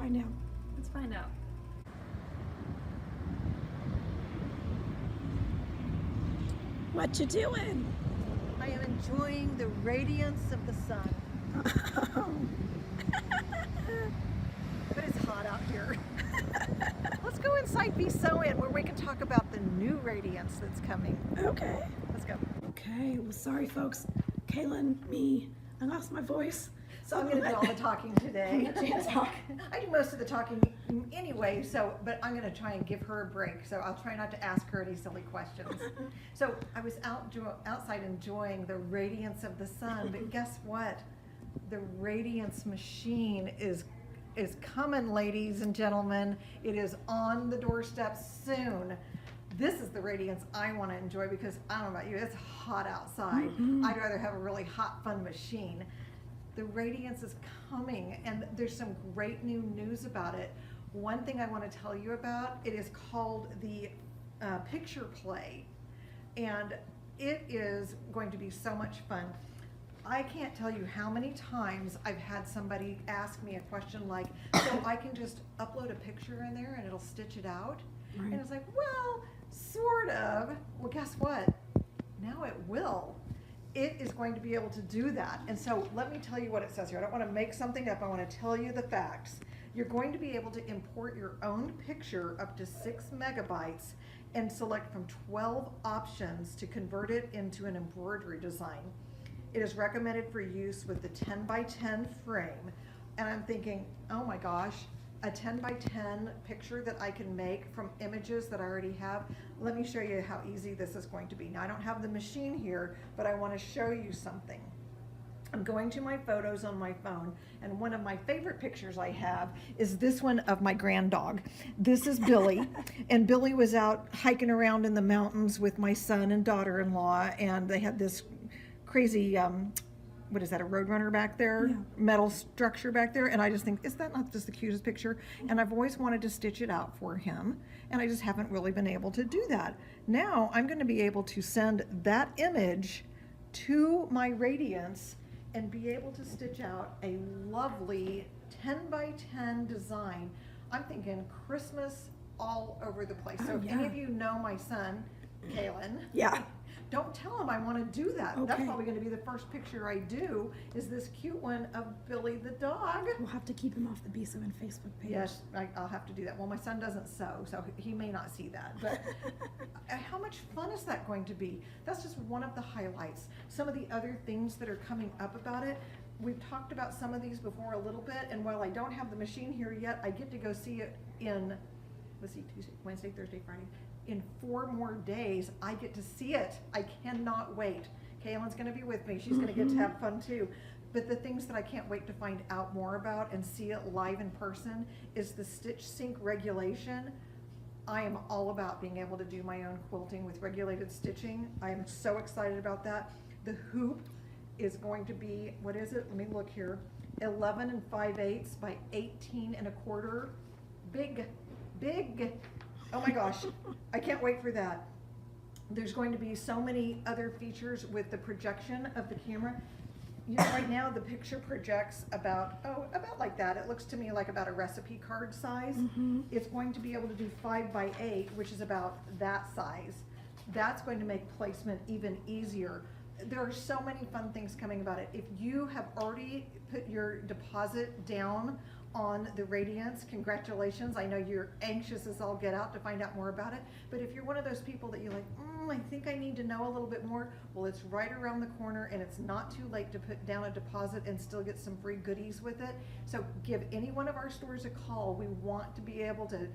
find out. Let's find out. What you doing? I am enjoying the radiance of the sun. But it's hot out here. Let's go inside Be Sew In where we can talk about the new radiance that's coming. Okay. Let's go. Okay, well, sorry, folks. Kaylin, I lost my voice. So I'm going to do all the talking today. Let you talk. I do most of the talking anyway, but I'm going to try and give her a break. So I'll try not to ask her any silly questions. So I was outside enjoying the radiance of the sun, but guess what? The radiance machine is coming, ladies and gentlemen. It is on the doorstep soon. This is the radiance I want to enjoy because I don't know about you, it's hot outside. I'd rather have a really hot, fun machine. The radiance is coming and there's some great new news about it. One thing I want to tell you about, it is called the Picture Play, and it is going to be so much fun. I can't tell you how many times I've had somebody ask me a question like, so I can just upload a picture in there and it'll stitch it out? Right. And it's like, well, sort of. Well, guess what? Now it will. It is going to be able to do that. And so let me tell you what it says here. I don't want to make something up. I want to tell you the facts. You're going to be able to import your own picture up to 6 megabytes and select from 12 options to convert it into an embroidery design. It is recommended for use with the 10 by 10 frame. And I'm thinking, oh my gosh, a 10 by 10 picture that I can make from images that I already have. Let me show you how easy this is going to be. Now I don't have the machine here, but I want to show you something. I'm going to my photos on my phone, and one of my favorite pictures I have is this one of my grand dog. This is Billy, and Billy was out hiking around in the mountains with my son and daughter-in-law, and they had this crazy, what is that, a Roadrunner back there? Yeah. Metal structure back there, and I just think, is that not just the cutest picture? And I've always wanted to stitch it out for him, and I just haven't really been able to do that. Now I'm going to be able to send that image to my Radiance and be able to stitch out a lovely 10 by 10 design. I'm thinking Christmas all over the place. So if any of you know my son, Kaylin, Yeah. don't tell him I want to do that. Okay. That's probably going to be the first picture I do, is this cute one of Billy the dog. We'll have to keep him off the Be Sew In Facebook page. Yes, I'll have to do that. Well, my son doesn't sew, so he may not see that. But how much fun is that going to be? That's just one of the highlights. Some of the other things that are coming up about it, we've talked about some of these before a little bit, and while I don't have the machine here yet, I get to go see it in, let's see, Tuesday, Wednesday, Thursday, Friday. In 4 more days, I get to see it. I cannot wait. Kaylin's gonna be with me. She's gonna get to have fun too. But the things that I can't wait to find out more about and see it live in person is the stitch sync regulation. I am all about being able to do my own quilting with regulated stitching. I am so excited about that. The hoop is going to be, what is it? Let me look here. 11 5/8 by 18 1/4. Big, big. Oh my gosh, I can't wait for that. There's going to be so many other features with the projection of the camera. You know, right now the picture projects about like that. It looks to me like about a recipe card size. It's going to be able to do 5 by 8, which is about that size. That's going to make placement even easier. There are so many fun things coming about it. If you have already put your deposit down on the Radiance, congratulations. I know you're anxious as all get out to find out more about it, but if you're one of those people that you're like, I think I need to know a little bit more, well, it's right around the corner and it's not too late to put down a deposit and still get some free goodies with it. So give any one of our stores a call. We want to be able to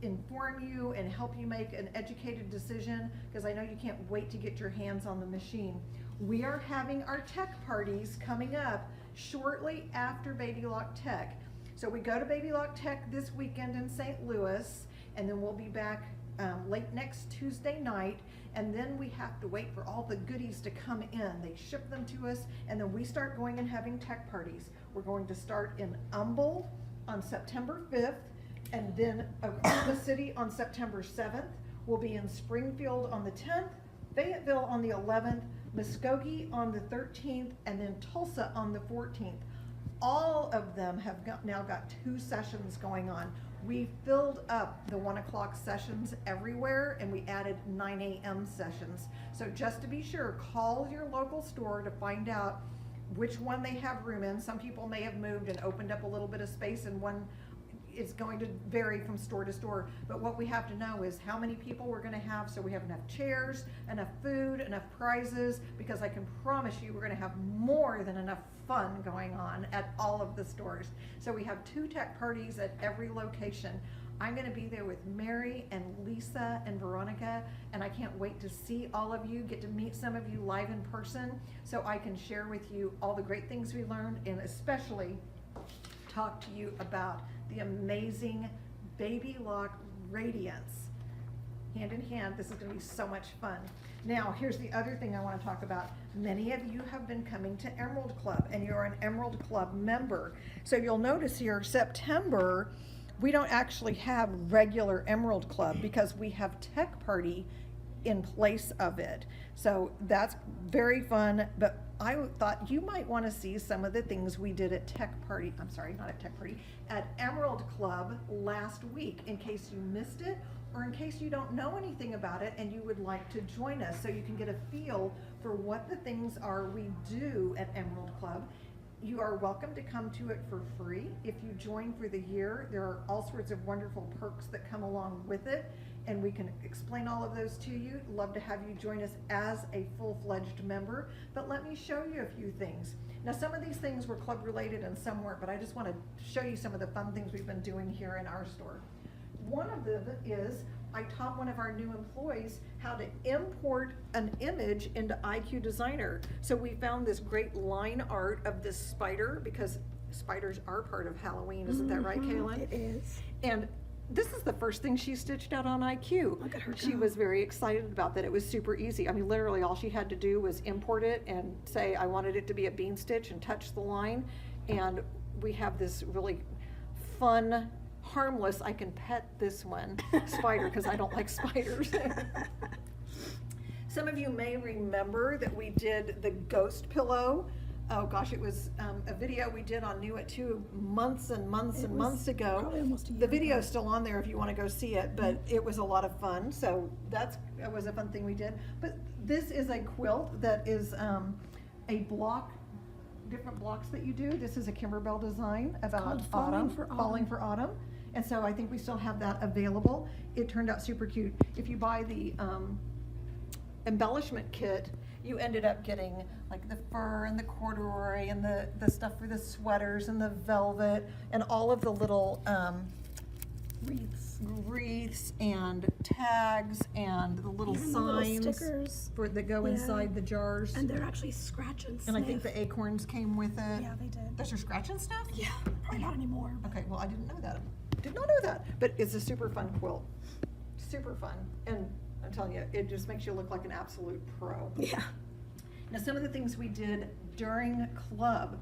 inform you and help you make an educated decision, because I know you can't wait to get your hands on the machine. We are having our tech parties coming up shortly after Baby Lock Tech. So we go to Baby Lock Tech this weekend in St. Louis, and then we'll be back late next Tuesday night, and then we have to wait for all the goodies to come in. They ship them to us, and then we start going and having tech parties. We're going to start in Humble on September 5th, and then Oklahoma City on September 7th. We'll be in Springfield on the 10th, Fayetteville on the 11th, Muskogee on the 13th, and then Tulsa on the 14th. all of them have now got 2 sessions going on. We filled up the 1 o'clock sessions everywhere, and we added 9 a.m. sessions. So just to be sure, call your local store to find out which one they have room in. Some people may have moved and opened up a little bit of space, and one is going to vary from store to store. But what we have to know is how many people we're gonna have, so we have enough chairs, enough food, enough prizes, because I can promise you we're gonna have more than enough fun going on at all of the stores. So we have 2 tech parties at every location. I'm gonna be there with Mary and Lisa and Veronica, and I can't wait to see all of you, get to meet some of you live in person, so I can share with you all the great things we learned, and especially talk to you about the amazing Baby Lock Radiance. Hand in hand, this is gonna be so much fun. Now, here's the other thing I wanna talk about. Many of you have been coming to Emerald Club, and you're an Emerald Club member. So you'll notice here, September, we don't actually have regular Emerald Club because we have Tech Party in place of it. So that's very fun, but I thought you might want to see some of the things we did at Tech Party, I'm sorry, not at Tech Party, at Emerald Club last week, in case you missed it, or in case you don't know anything about it and you would like to join us, so you can get a feel for what the things are we do at Emerald Club. You are welcome to come to it for free. If you join for the year, there are all sorts of wonderful perks that come along with it, and we can explain all of those to you. Love to have you join us as a full-fledged member, but let me show you a few things. Now, some of these things were club related and some weren't, but I just want to show you some of the fun things we've been doing here in our store. One of them is I taught one of our new employees how to import an image into IQ Designer. So we found this great line art of this spider, because spiders are part of Halloween, isn't that right, Kaylin? It is. And this is the first thing she stitched out on IQ. Look at her She go. was very excited about that. It was super easy. I mean, literally all she had to do was import it and say, I wanted it to be a bean stitch, and touch the line. And we have this really fun, harmless, I can pet this one, spider, because I don't like spiders. Some of you may remember that we did the ghost pillow. Oh gosh, it was a video we did on New It Too months and months and months ago. Probably almost a year The video's ago. still on there if you want to go see it, but it was a lot of fun. So that was a fun thing we did. But this is a quilt that is a block, different blocks that you do. This is a Kimberbell design about called Falling autumn, for Autumn. Falling for Autumn. And so I think we still have that available. It turned out super cute. If you buy the embellishment kit, you ended up getting like the fur and the corduroy and the stuff for the sweaters and the velvet and all of the little wreaths and tags and the little Even the little signs stickers. that go Yeah. inside the jars. And they're actually scratch and And I sniff. think the acorns came with it. Yeah, they did. Those are scratch and stuff? Yeah, probably not anymore. Okay, well, I didn't know that. Did not know that. But it's a super fun quilt. Super fun. And I'm telling you, it just makes you look like an absolute pro. Yeah. Now, some of the things we did during club,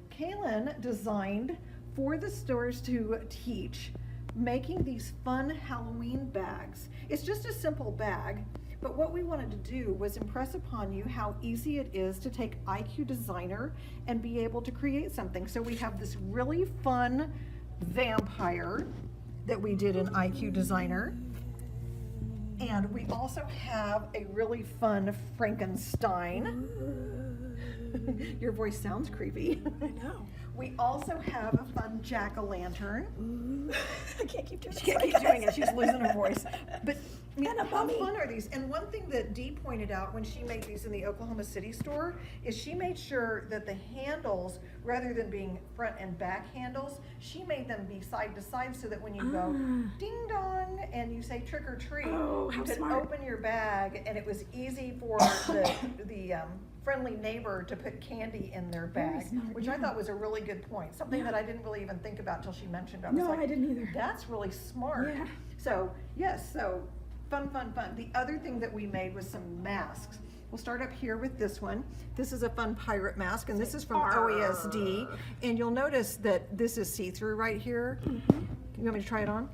Kaylin designed for the stores to teach making these fun Halloween bags. It's just a simple bag, but what we wanted to do was impress upon you how easy it is to take IQ Designer and be able to create something. So we have this really fun vampire that we did in IQ Designer. And we also have a really fun Frankenstein. Your voice sounds creepy. I know. We also have a fun jack-o'-lantern. I can't keep doing it. She can't keep doing it, she's losing her voice. But I mean, And a how mummy. fun are these? And one thing that Dee pointed out when she made these in the Oklahoma City store is she made sure that the handles, rather than being front and back handles, she made them be side to side so that when you go ding dong and you say trick or treat, Oh, you how could smart. open your bag and it was easy for the friendly neighbor to put candy in their Very bag, smart, which I yeah. thought was a really good point. Something Yeah. that I didn't really even think about till she mentioned it. I was No, like, I didn't either. that's really smart. Yeah. So, yes, so fun. The other thing that we made was some masks. We'll start up here with this one. This is a fun pirate mask, and this is from OESD. And you'll notice that this is see-through right here. You want me to try it on?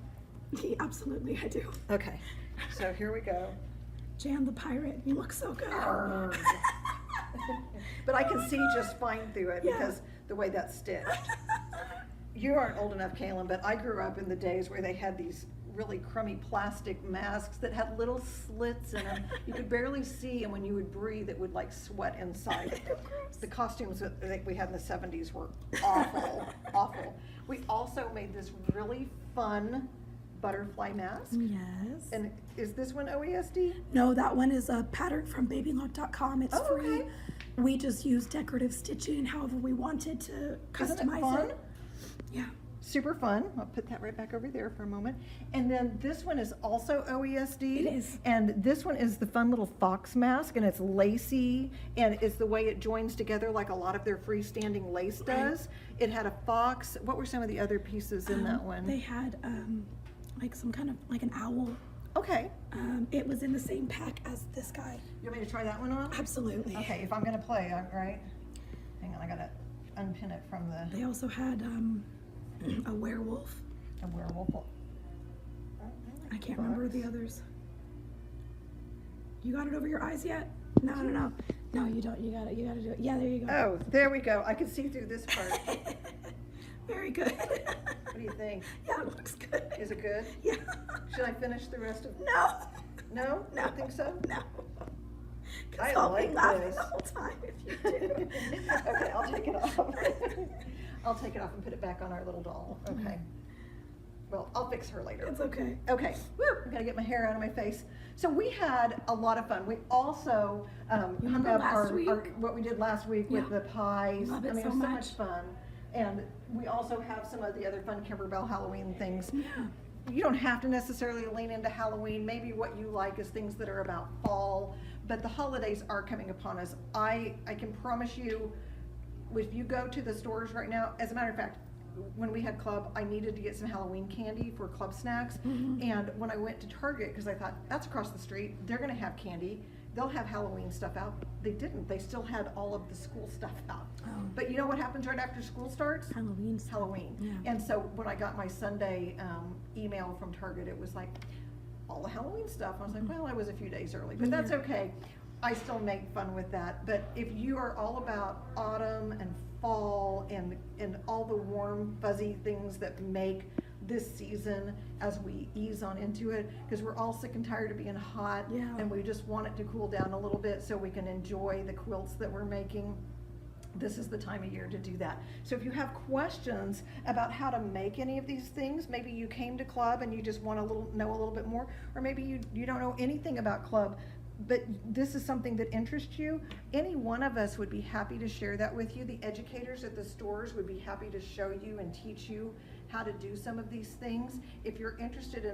Yeah, absolutely, I do. Okay, so here we go. Jan the pirate, you look so good. But I can see just fine through it Yeah. because the way that's stitched. You aren't old enough, Kaylin, but I grew up in the days where they had these really crummy plastic masks that had little slits in them. You could barely see, and when you would breathe, it would like sweat inside. The costumes that we had in the 70s were awful, awful. We also made this really fun butterfly mask. Yes. And is this one OESD? No, that one is a pattern from babylock.com. It's Oh, free. okay. We just use decorative stitching however we wanted to Isn't it customize fun? it. Yeah. Super fun. I'll put that right back over there for a moment. And then this one is also OESD. It is. And this one is the fun little fox mask, and it's lacy, and it's the way it joins together like a lot of their freestanding lace does. It had a fox. What were some of the other pieces in that one? They had like some kind of like an owl. Okay. It was in the same pack as this guy. You want me to try that one on? Absolutely. Okay, if I'm gonna play, right? Hang on, I gotta unpin it from the They also had a werewolf. a werewolf. Oh, I can't remember the others. You got it over your eyes yet? No, no, no. No, you don't. You got it. You got to do it. Yeah, there you go. Oh, there we go. I can see through this part. Very good. What do you think? Yeah, it looks good. Is it good? Yeah. Should I finish the rest of? No. No? No. I think so. No. I Because I'll be like laughing this. the whole time if you do. Okay, I'll take it off. I'll take it off and put it back on our little doll. Okay. Well, I'll fix her later. It's okay. Okay, woo, I gotta get my hair out of my face. So we had a lot of fun. We also hung Remember up last our, week? what we did last week with Yeah. the pies. Love it I mean, so it was so much. much fun. And we also have some of the other fun Kimberbell Halloween things. Yeah. You don't have to necessarily lean into Halloween. Maybe what you like is things that are about fall, but the holidays are coming upon us. I can promise you, if you go to the stores right now, as a matter of fact, when we had club, I needed to get some Halloween candy for club snacks. And when I went to Target, because I thought, that's across the street, they're gonna have candy. They'll have Halloween stuff out. They didn't. They still had all of the school stuff out. Oh. But you know what happens right after school starts? Halloween. stuff. Halloween. Yeah. And so when I got my Sunday email from Target, it was like all the Halloween stuff. I was like, well, I was a few days early, but that's Yeah. okay. I still make fun with that. But if you are all about autumn and fall and all the warm, fuzzy things that make this season as we ease on into it, because we're all sick and tired of being hot, Yeah. and we just want it to cool down a little bit so we can enjoy the quilts that we're making. This is the time of year to do that. So if you have questions about how to make any of these things, maybe you came to club and you just want to know a little bit more, or maybe you don't know anything about club, but this is something that interests you, any one of us would be happy to share that with you. The educators at the stores would be happy to show you and teach you how to do some of these things. If you're interested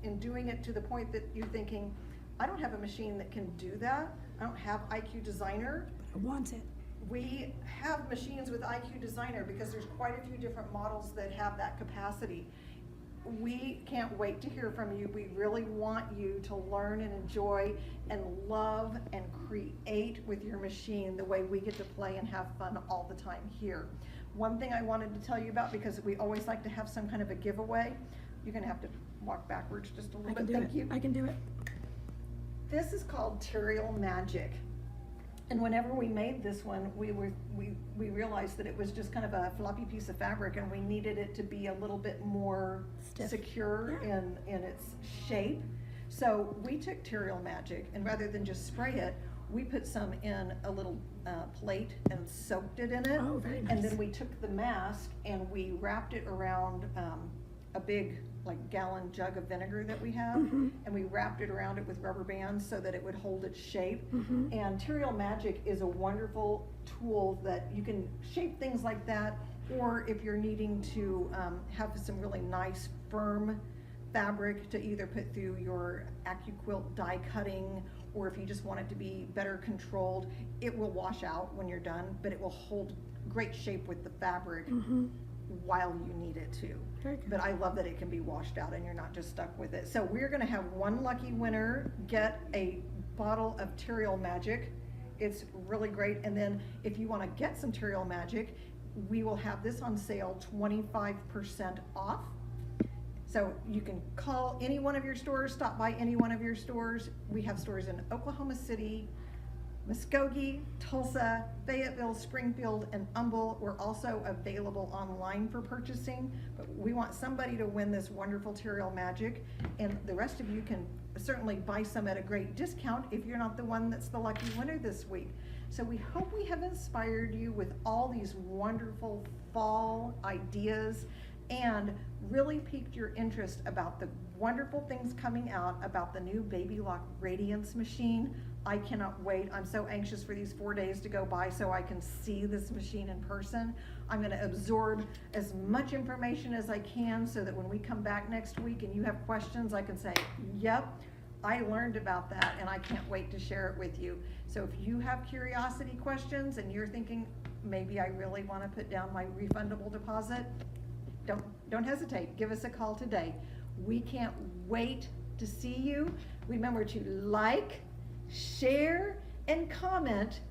in doing it to the point that you're thinking, I don't have a machine that can do that, I don't have IQ Designer, I want it. we have machines with IQ Designer because there's quite a few different models that have that capacity. We can't wait to hear from you. We really want you to learn and enjoy and love and create with your machine the way we get to play and have fun all the time here. One thing I wanted to tell you about, because we always like to have some kind of a giveaway, you're gonna have to walk backwards just a I little can bit. do Thank it. you. I can do it. This is called Terial Magic. And whenever we made this one, we realized that it was just kind of a floppy piece of fabric, and we needed it to be a little bit more Stiff. secure Yeah. in its shape. So we took Terial Magic, and rather than just spray it, we put some in a little plate and soaked it in it. Oh, very And nice. then we took the mask and we wrapped it around a big gallon jug of vinegar that we have, Mhm. and we wrapped it around it with rubber bands so that it would hold its shape. Mhm. And Terial Magic is a wonderful tool that you can shape things like that, or if you're needing to have some really nice firm fabric to either put through your AccuQuilt die cutting, or if you just want it to be better controlled, it will wash out when you're done, but it will hold great shape with the fabric Mhm. while you need it to. Very good. But I love that it can be washed out and you're not just stuck with it. So we're gonna have one lucky winner get a bottle of Terial Magic. It's really great. And then if you wanna get some Terial Magic, we will have this on sale 25% off. So you can call any one of your stores, stop by any one of your stores. We have stores in Oklahoma City, Muskogee, Tulsa, Fayetteville, Springfield, and Humble. We're also available online for purchasing, but we want somebody to win this wonderful Terreal Magic, and the rest of you can certainly buy some at a great discount if you're not the one that's the lucky winner this week. So we hope we have inspired you with all these wonderful fall ideas and really piqued your interest about the wonderful things coming out about the new Baby Lock Radiance machine. I cannot wait. I'm so anxious for these 4 days to go by so I can see this machine in person. I'm gonna absorb as much information as I can so that when we come back next week and you have questions, I can say, yep, I learned about that and I can't wait to share it with you. So if you have curiosity questions and you're thinking, maybe I really wanna put down my refundable deposit, don't hesitate. Give us a call today. We can't wait to see you. Remember to like, share, and comment,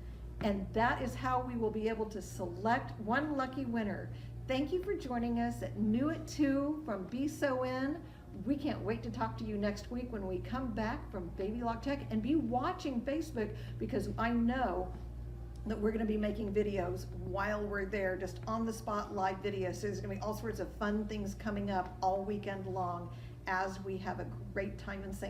and that is how we will be able to select one lucky winner. Thank you for joining us at New at 2 from Be So In. We can't wait to talk to you next week when we come back from Baby Lock Tech, and be watching Facebook because I know that we're gonna be making videos while we're there, just on the spot live videos. So there's gonna be all sorts of fun things coming up all weekend long as we have a great time in St.